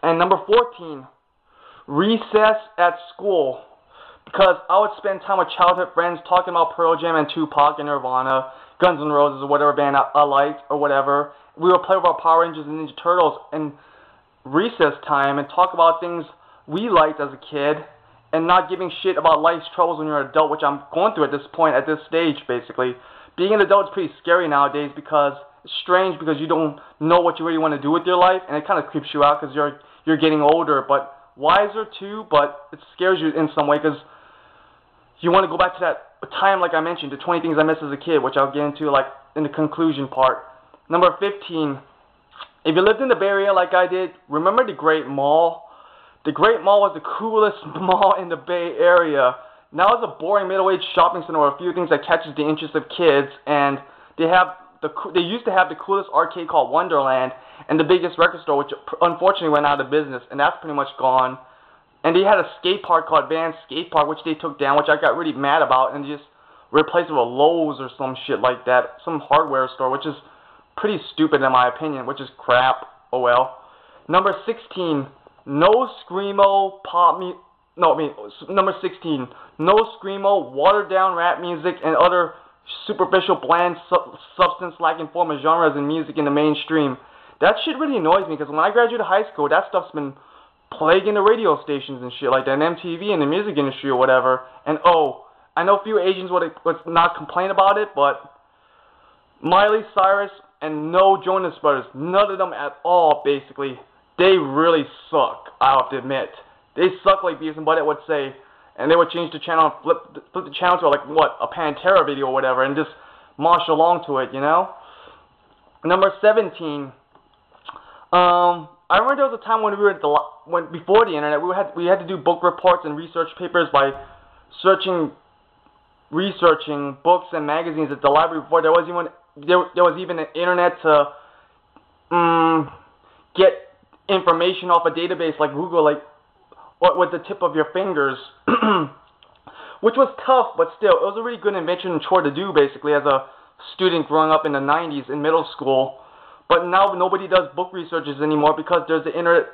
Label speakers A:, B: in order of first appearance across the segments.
A: And number 14, recess at school. Because I would spend time with childhood friends talking about Pearl Jam and Tupac and Nirvana, Guns N' Roses or whatever band I liked or whatever. We would play with our Power Rangers and Ninja Turtles in recess time and talk about things we liked as a kid and not giving shit about life's troubles when you're an adult, which I'm going through at this point, at this stage, basically. Being an adult is pretty scary nowadays because it's strange because you don't know what you really want to do with your life, and it kind of creeps you out because you're getting older, but wiser too, but it scares you in some way because you want to go back to that time, like I mentioned, the 20 things I missed as a kid, which I'll get into like in the conclusion part. Number 15, if you lived in the Bay Area like I did, remember the Great Mall? The Great Mall was the coolest mall in the Bay Area. Now it's a boring middle-aged shopping center with a few things that catches the interest of kids, and they used to have the coolest arcade called Wonderland and the biggest record store, which unfortunately went out of business, and that's pretty much gone. And they had a skate park called Van Skate Park, which they took down, which I got really mad about, and just replaced it with a Lowe's or some shit like that, some hardware store, which is pretty stupid in my opinion, which is crap. Oh well. Number 16, no screamo pop music. No, I mean, number 16, no screamo, watered-down rap music and other superficial, bland, substance-lacking form of genres in music in the mainstream. That shit really annoys me, because when I graduated high school, that stuff's been plaguing the radio stations and shit like that, and MTV and the music industry or whatever. And oh, I know a few Asians would not complain about it, but Miley Cyrus and no Jonas Brothers, none of them at all, basically. They really suck, I have to admit. They suck like Beavis and Butthead would say, and they would change the channel and flip the channel to like, what, a Pantera video or whatever, and just march along to it, you know? Number 17, I remember there was a time when we were before the internet, we had to do book reports and research papers by researching books and magazines at the library before there was even an internet to get information off a database like Google, like with the tip of your fingers, which was tough, but still, it was a really good invention and chore to do, basically, as a student growing up in the 90s in middle school. But now nobody does book researches anymore because there's the internet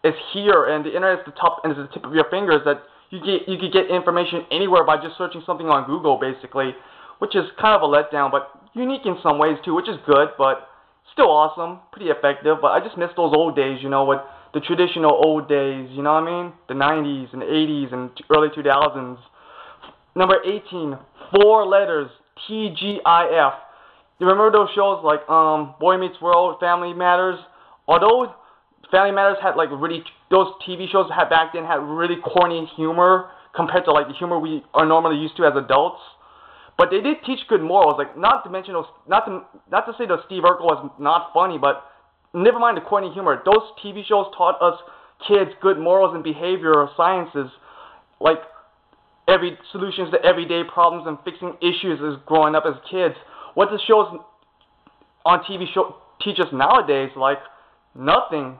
A: is here, and the internet is the tip of your fingers, that you could get information anywhere by just searching something on Google, basically, which is kind of a letdown, but unique in some ways too, which is good, but still awesome, pretty effective. But I just miss those old days, you know, with the traditional old days, you know what I mean? The 90s and 80s and early 2000s. Number 18, 4 letters, TGIF. You remember those shows like Boy Meets World, Family Matters? Although Family Matters had like those TV shows back then had really corny humor compared to like the humor we are normally used to as adults. But they did teach good morals, like not to say that Steve Urkel was not funny, but never mind the corny humor. Those TV shows taught us kids good morals and behavioral sciences, like solutions to everyday problems and fixing issues as growing up as kids. What the shows on TV teach us nowadays, like nothing.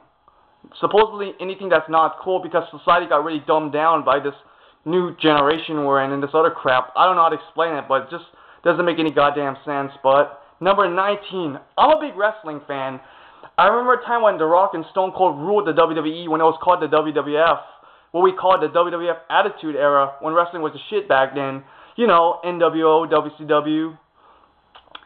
A: Supposedly anything that's not cool because society got really dumbed down by this new generation we're in and this other crap. I don't know how to explain it, but it just doesn't make any goddamn sense. But number 19, I'm a big wrestling fan. I remember a time when The Rock and Stone Cold ruled the WWE when it was called the WWF. What we called the WWF Attitude Era, when wrestling was the shit back then. You know, NWO, WCW,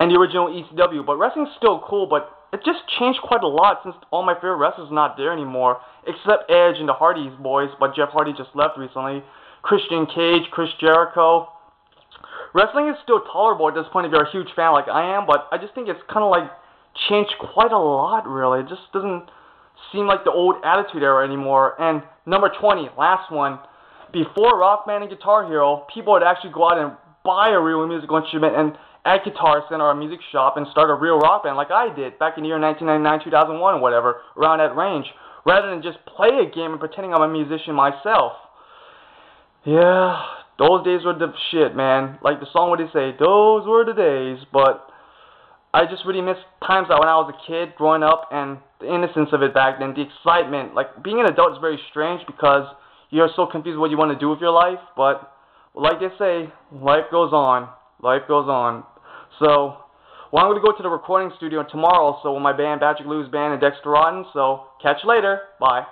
A: and the original ECW. But wrestling's still cool, but it just changed quite a lot since all my favorite wrestlers are not there anymore, except Edge and the Hardys boys, but Jeff Hardy just left recently. Christian Cage, Chris Jericho. Wrestling is still tolerable at this point if you're a huge fan like I am, but I just think it's kind of like changed quite a lot, really. It just doesn't seem like the old Attitude Era anymore. And number 20, last one. Before Rock Band and Guitar Hero, people would actually go out and buy a real musical instrument and at Guitar Center or a music shop and start a real rock band like I did back in the year 1999, 2001 or whatever, around that range, rather than just play a game and pretending I'm a musician myself. Yeah, those days were the shit, man. Like the song, what they say, those were the days. But I just really miss times when I was a kid growing up and the innocence of it back then, the excitement. Like being an adult is very strange because you're so confused what you want to do with your life. But like they say, life goes on. Life goes on. So, well, I'm going to go to the recording studio tomorrow, so with my band, Patrick Lou's band and Dexter Rotten. So, catch you later. Bye.